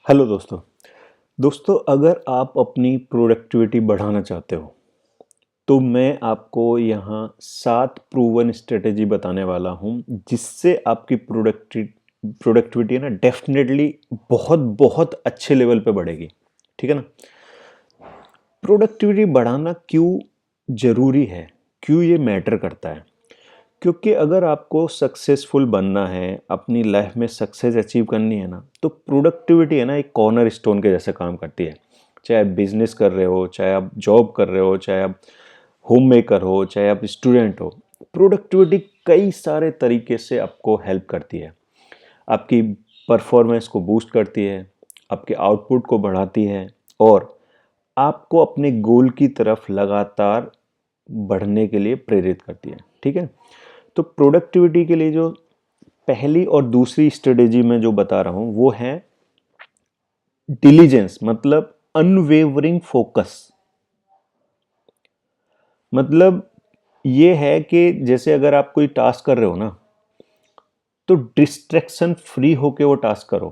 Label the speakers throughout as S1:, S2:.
S1: Hello दोस्तों अगर आप अपनी प्रोडक्टिविटी बढ़ाना चाहते हो तो मैं आपको यहाँ 7 प्रूवन स्ट्रेटेजी बताने वाला हूँ जिससे आपकी प्रोडक्टिविटी है ना डेफिनेटली बहुत बहुत अच्छे लेवल पे बढ़ेगी। ठीक है ना। प्रोडक्टिविटी बढ़ाना क्यों ज़रूरी है, क्यों ये मैटर करता है? क्योंकि अगर आपको सक्सेसफुल बनना है, अपनी लाइफ में सक्सेस अचीव करनी है ना, तो प्रोडक्टिविटी है ना एक कॉर्नर स्टोन के जैसे काम करती है। चाहे आप बिजनेस कर रहे हो, चाहे आप जॉब कर रहे हो, चाहे आप होम मेकर हो, चाहे आप स्टूडेंट हो, प्रोडक्टिविटी कई सारे तरीके से आपको हेल्प करती है। आपकी परफॉर्मेंस को बूस्ट करती है, आपके आउटपुट को बढ़ाती है और आपको अपने गोल की तरफ लगातार बढ़ने के लिए प्रेरित करती है। ठीक है। तो प्रोडक्टिविटी के लिए जो पहली और दूसरी स्ट्रेटेजी मैं जो बता रहा हूं वो है डिलीजेंस, मतलब अनवेवरिंग फोकस। मतलब ये है कि जैसे अगर आप कोई टास्क कर रहे हो ना, तो डिस्ट्रैक्शन फ्री होके वो टास्क करो,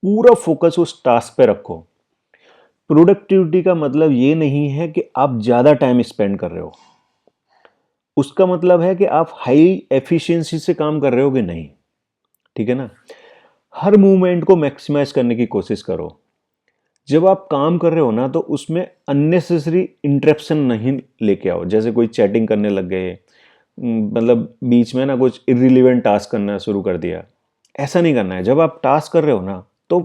S1: पूरा फोकस उस टास्क पे रखो। प्रोडक्टिविटी का मतलब ये नहीं है कि आप ज़्यादा टाइम स्पेंड कर रहे हो, उसका मतलब है कि आप हाई एफिशिएंसी से काम कर रहे हो कि नहीं। ठीक है ना। हर मूवमेंट को मैक्सिमाइज करने की कोशिश करो। जब आप काम कर रहे हो ना तो उसमें अननेसेसरी इंटरप्शन नहीं लेके आओ, जैसे कोई चैटिंग करने लग गए, मतलब बीच में ना कुछ इररिलेवेंट टास्क करना शुरू कर दिया। ऐसा नहीं करना है। जब आप टास्क कर रहे हो ना तो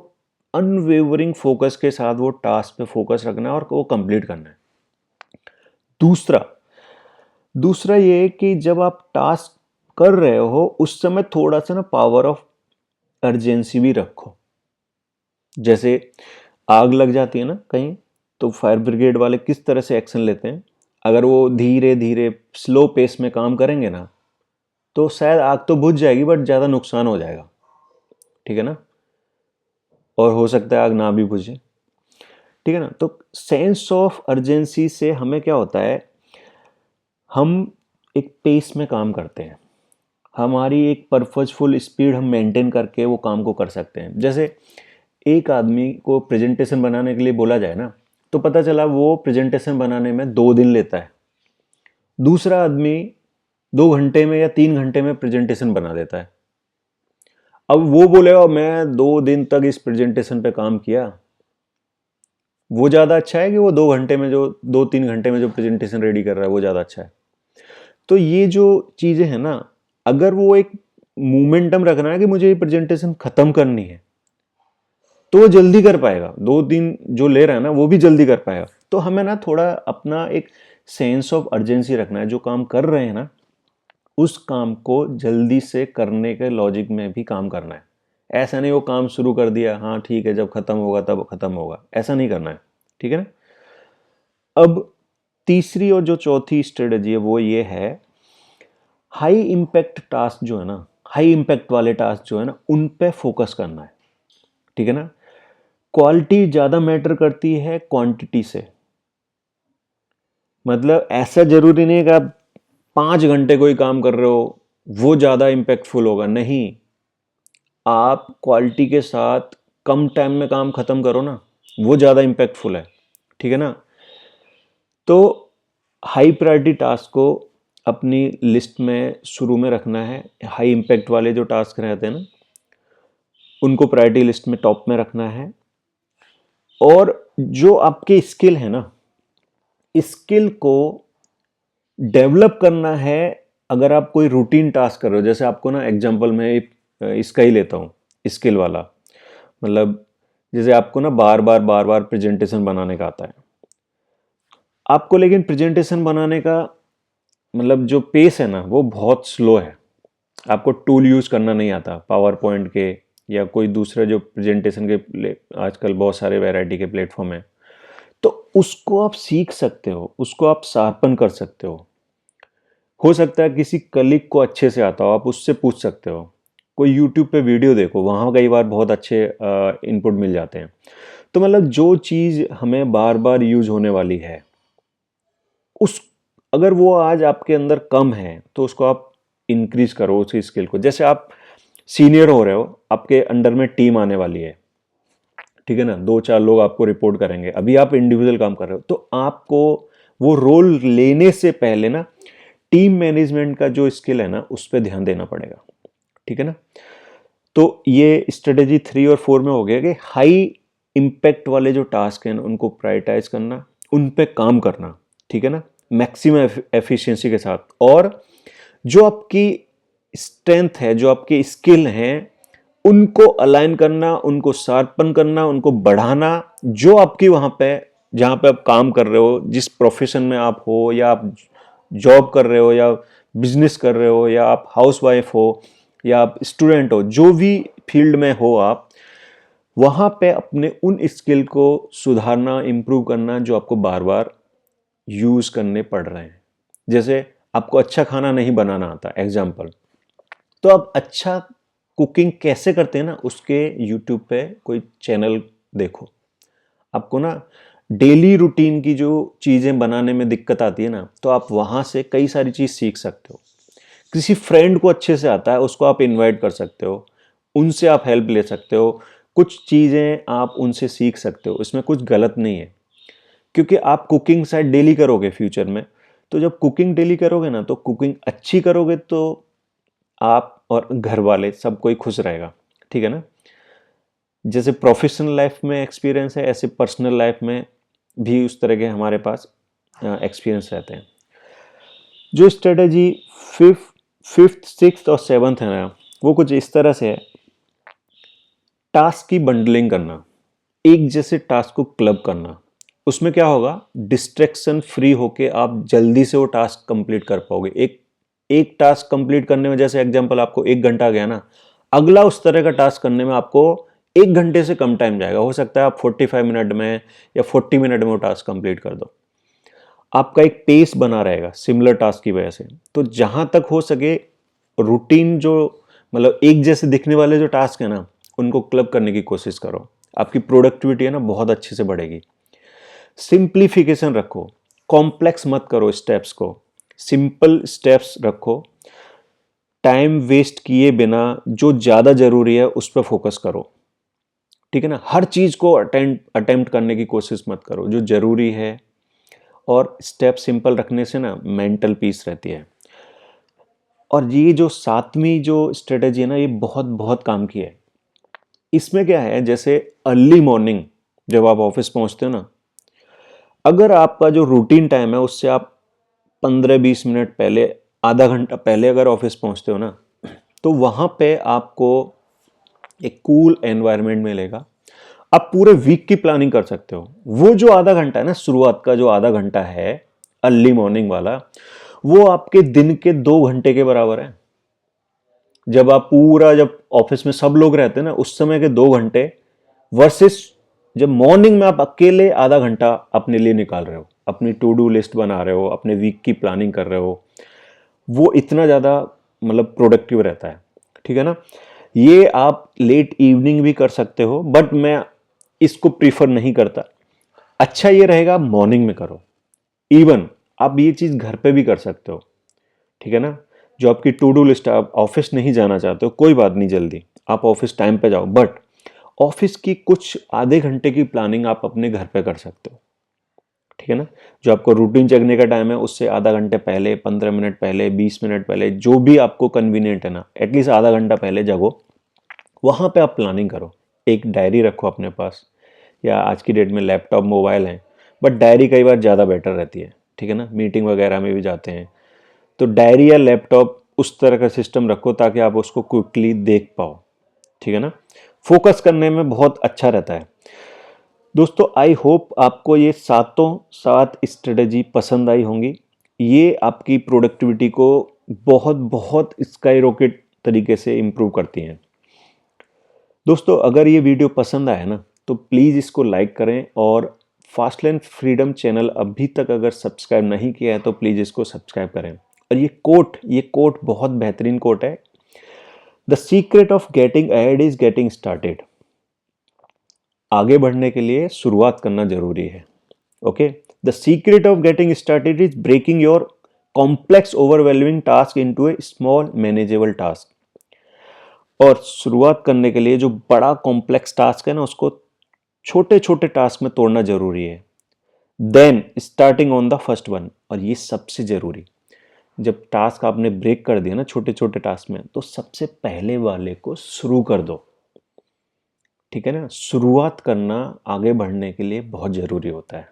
S1: अनवेवरिंग फोकस के साथ वो टास्क पे फोकस रखना है और वो कंप्लीट करना है। दूसरा दूसरा ये है कि जब आप टास्क कर रहे हो उस समय थोड़ा सा ना पावर ऑफ अर्जेंसी भी रखो। जैसे आग लग जाती है ना कहीं, तो फायर ब्रिगेड वाले किस तरह से एक्शन लेते हैं? अगर वो धीरे धीरे स्लो पेस में काम करेंगे ना तो शायद आग तो बुझ जाएगी बट ज़्यादा नुकसान हो जाएगा। ठीक है ना। और हो सकता है आग ना भी बुझे। ठीक है ना। तो सेंस ऑफ अर्जेंसी से हमें क्या होता है, हम एक पेस में काम करते हैं, हमारी एक पर्पजफुल स्पीड हम मेंटेन करके वो काम को कर सकते हैं। जैसे एक आदमी को प्रेजेंटेशन बनाने के लिए बोला जाए ना, तो पता चला वो प्रेजेंटेशन बनाने में 2 दिन लेता है। दूसरा आदमी 2 घंटे में या 3 घंटे में प्रेजेंटेशन बना देता है। अब वो बोलेगा मैं 2 दिन तक इस प्रेजेंटेशन पे काम किया, वो ज़्यादा अच्छा है कि वो 2 घंटे में जो 2-3 घंटे में जो प्रेजेंटेशन रेडी कर रहा है वो ज़्यादा अच्छा है? तो ये जो चीज़ें हैं ना, अगर वो एक मोमेंटम रखना है कि मुझे ये प्रेजेंटेशन खत्म करनी है, तो वो जल्दी कर पाएगा। 2 दिन जो ले रहा है ना वो भी जल्दी कर पाएगा। तो हमें ना थोड़ा अपना एक सेंस ऑफ अर्जेंसी रखना है। जो काम कर रहे हैं ना उस काम को जल्दी से करने के लॉजिक में भी काम करना है। ऐसा नहीं वो काम शुरू कर दिया, हाँ ठीक है जब खत्म होगा तब खत्म होगा, ऐसा नहीं करना है। ठीक है ना। अब तीसरी और जो चौथी स्ट्रेटजी है वो ये है, हाई इम्पैक्ट टास्क जो है ना, हाई इम्पैक्ट वाले टास्क जो है ना उन पे फोकस करना है। ठीक है ना। क्वालिटी ज़्यादा मैटर करती है क्वांटिटी से। मतलब ऐसा जरूरी नहीं है कि आप 5 घंटे कोई काम कर रहे हो वो ज़्यादा इम्पैक्टफुल होगा, नहीं। आप क्वालिटी के साथ कम टाइम में काम खत्म करो ना, वो ज़्यादा इम्पैक्टफुल है। ठीक है ना। तो हाई प्रायोरिटी टास्क को अपनी लिस्ट में शुरू में रखना है। हाई इम्पैक्ट वाले जो टास्क रहते हैं ना उनको प्रायोरिटी लिस्ट में टॉप में रखना है। और जो आपके स्किल है ना, स्किल को डेवलप करना है। अगर आप कोई रूटीन टास्क कर रहे हो, जैसे आपको ना एग्जांपल में इसका ही लेता हूँ, स्किल वाला। मतलब जैसे आपको ना बार बार प्रेजेंटेशन बनाने का आता है आपको, लेकिन प्रेजेंटेशन बनाने का मतलब जो पेस है ना वो बहुत स्लो है। आपको टूल यूज़ करना नहीं आता पावर पॉइंट के या कोई दूसरे जो प्रेजेंटेशन के आजकल बहुत सारे वैरायटी के प्लेटफॉर्म हैं, तो उसको आप सीख सकते हो, उसको आप शार्पन कर सकते हो सकता है किसी कलीग को अच्छे से आता हो, आप उससे पूछ सकते हो। कोई यूट्यूब पे वीडियो देखो, वहाँ कई बार बहुत अच्छे इनपुट मिल जाते हैं। तो मतलब जो चीज़ हमें बार बार यूज होने वाली है, उस अगर वो आज आपके अंदर कम है तो उसको आप इंक्रीज करो उस स्किल को। जैसे आप सीनियर हो रहे हो, आपके अंडर में टीम आने वाली है, ठीक है ना, 2-4 लोग आपको रिपोर्ट करेंगे, अभी आप इंडिविजुअल काम कर रहे हो, तो आपको वो रोल लेने से पहले ना टीम मैनेजमेंट का जो स्किल है ना उस पर ध्यान देना पड़ेगा, ठीक है ना। तो ये स्ट्रेटेजी 3 और 4 में हो गया कि हाई इम्पैक्ट वाले जो टास्क हैं उनको प्रायोरिटाइज करना, उन पे काम करना, ठीक है ना, मैक्सिमम एफिशिएंसी के साथ, और जो आपकी स्ट्रेंथ है, जो आपकी स्किल हैं, उनको अलाइन करना, उनको शार्पन करना, उनको बढ़ाना। जो आपकी वहाँ पे, जहाँ पे आप काम कर रहे हो, जिस प्रोफेशन में आप हो, या आप जॉब कर रहे हो, या बिजनेस कर रहे हो, या आप हाउसवाइफ हो, या आप स्टूडेंट हो, जो भी फील्ड में हो आप, वहाँ पे अपने उन स्किल को सुधारना, इम्प्रूव करना जो आपको बार बार यूज़ करने पड़ रहे हैं। जैसे आपको अच्छा खाना नहीं बनाना आता, एग्जाम्पल, तो आप अच्छा कुकिंग कैसे करते हैं ना, उसके यूट्यूब पे कोई चैनल देखो। आपको ना डेली रूटीन की जो चीज़ें बनाने में दिक्कत आती है ना, तो आप वहाँ से कई सारी चीज़ सीख सकते हो। किसी फ्रेंड को अच्छे से आता है, उसको आप इनवाइट कर सकते हो, उनसे आप हेल्प ले सकते हो, कुछ चीज़ें आप उनसे सीख सकते हो, इसमें कुछ गलत नहीं है। क्योंकि आप कुकिंग शायद डेली करोगे फ्यूचर में, तो जब कुकिंग डेली करोगे ना, तो कुकिंग अच्छी करोगे तो आप और घर वाले सब कोई खुश रहेगा, ठीक है ना। जैसे प्रोफेशनल लाइफ में एक्सपीरियंस है, ऐसे पर्सनल लाइफ में भी उस तरह के हमारे पास एक्सपीरियंस रहते हैं। जो स्ट्रेटजी फिफ्थ सिक्स्थ और सेवन्थ है ना, वो कुछ इस तरह से है। टास्क की बंडलिंग करना, एक जैसे टास्क को क्लब करना। उसमें क्या होगा, डिस्ट्रैक्शन फ्री होके आप जल्दी से वो टास्क कंप्लीट कर पाओगे। एक एक टास्क कंप्लीट करने में, जैसे एग्जांपल आपको 1 घंटा गया ना, अगला उस तरह का टास्क करने में आपको 1 घंटे से कम टाइम जाएगा। हो सकता है आप 45 मिनट में या 40 मिनट में वो टास्क कंप्लीट कर दो। आपका एक पेस बना रहेगा सिमिलर टास्क की वजह से। तो जहां तक हो सके रूटीन, जो मतलब एक जैसे दिखने वाले जो टास्क है ना, उनको क्लब करने की कोशिश करो। आपकी प्रोडक्टिविटी है ना बहुत अच्छे से बढ़ेगी। सिंप्लीफिकेशन रखो, कॉम्प्लेक्स मत करो स्टेप्स को, सिंपल स्टेप्स रखो। टाइम वेस्ट किए बिना जो ज़्यादा ज़रूरी है उस पर फोकस करो, ठीक है ना। हर चीज़ को अटेम्प्ट करने की कोशिश मत करो, जो ज़रूरी है। और स्टेप सिंपल रखने से ना मेंटल पीस रहती है। और ये जो सातवीं जो स्ट्रेटेजी है ना, ये बहुत बहुत काम की है। इसमें क्या है, जैसे अर्ली मॉर्निंग जब आप ऑफिस पहुंचते हो ना, अगर आपका जो रूटीन टाइम है उससे आप 15-20 मिनट पहले, आधा घंटा पहले अगर ऑफिस पहुंचते हो ना, तो वहाँ पे आपको एक कूल एनवायरनमेंट मिलेगा। आप पूरे वीक की प्लानिंग कर सकते हो। वो जो आधा घंटा है ना, शुरुआत का जो आधा घंटा है अर्ली मॉर्निंग वाला, वो आपके दिन के 2 घंटे के बराबर है। जब ऑफिस में सब लोग रहते हैं ना, उस समय के 2 घंटे वर्सेस जब मॉर्निंग में आप अकेले आधा घंटा अपने लिए निकाल रहे हो, अपनी टू डू लिस्ट बना रहे हो, अपने वीक की प्लानिंग कर रहे हो, वो इतना ज़्यादा मतलब प्रोडक्टिव रहता है, ठीक है ना। ये आप लेट इवनिंग भी कर सकते हो, बट मैं इसको प्रीफर नहीं करता। अच्छा ये रहेगा मॉर्निंग में करो। इवन आप ये चीज़ घर पे भी कर सकते हो, ठीक है ना। जो आपकी टू डू लिस्ट, आप ऑफिस नहीं जाना चाहते हो, कोई बात नहीं, जल्दी आप ऑफिस टाइम पे जाओ, बट ऑफिस की कुछ आधे घंटे की प्लानिंग आप अपने घर पे कर सकते हो, ठीक है ना। जो आपको रूटीन जगने का टाइम है उससे आधा घंटे पहले, 15 मिनट पहले, 20 मिनट पहले, जो भी आपको कन्वीनियंट है ना, एटलीस्ट आधा घंटा पहले जगो, वहाँ पे आप प्लानिंग करो। एक डायरी रखो अपने पास, या आज की डेट में लैपटॉप, मोबाइल हैं, बट डायरी कई बार ज़्यादा बेटर रहती है, ठीक है ना। मीटिंग वगैरह में भी जाते हैं तो डायरी या लैपटॉप उस तरह का सिस्टम रखो ताकि आप उसको क्विकली देख पाओ, ठीक है ना। फोकस करने में बहुत अच्छा रहता है। दोस्तों, आई होप आपको ये सातों 7 स्ट्रेटजी पसंद आई होंगी। ये आपकी प्रोडक्टिविटी को बहुत बहुत स्काई रॉकेट तरीके से इम्प्रूव करती हैं। दोस्तों, अगर ये वीडियो पसंद आया ना, तो प्लीज़ इसको लाइक करें, और फास्टलैंड फ्रीडम चैनल अभी तक अगर सब्सक्राइब नहीं किया है तो प्लीज़ इसको सब्सक्राइब करें। और ये कोट बहुत बेहतरीन कोट है। The secret of getting ahead is getting started. आगे बढ़ने के लिए शुरुआत करना जरूरी है। Okay, the secret of getting started is breaking your complex overwhelming task into a small manageable task. और शुरुआत करने के लिए जो बड़ा कॉम्प्लेक्स टास्क है ना, उसको छोटे छोटे टास्क में तोड़ना जरूरी है, then starting on the first one. और ये सबसे जरूरी, जब टास्क आपने ब्रेक कर दिया ना छोटे छोटे टास्क में, तो सबसे पहले वाले को शुरू कर दो। ठीक है ना, शुरुआत करना आगे बढ़ने के लिए बहुत जरूरी होता है।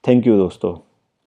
S1: थैंक यू दोस्तों।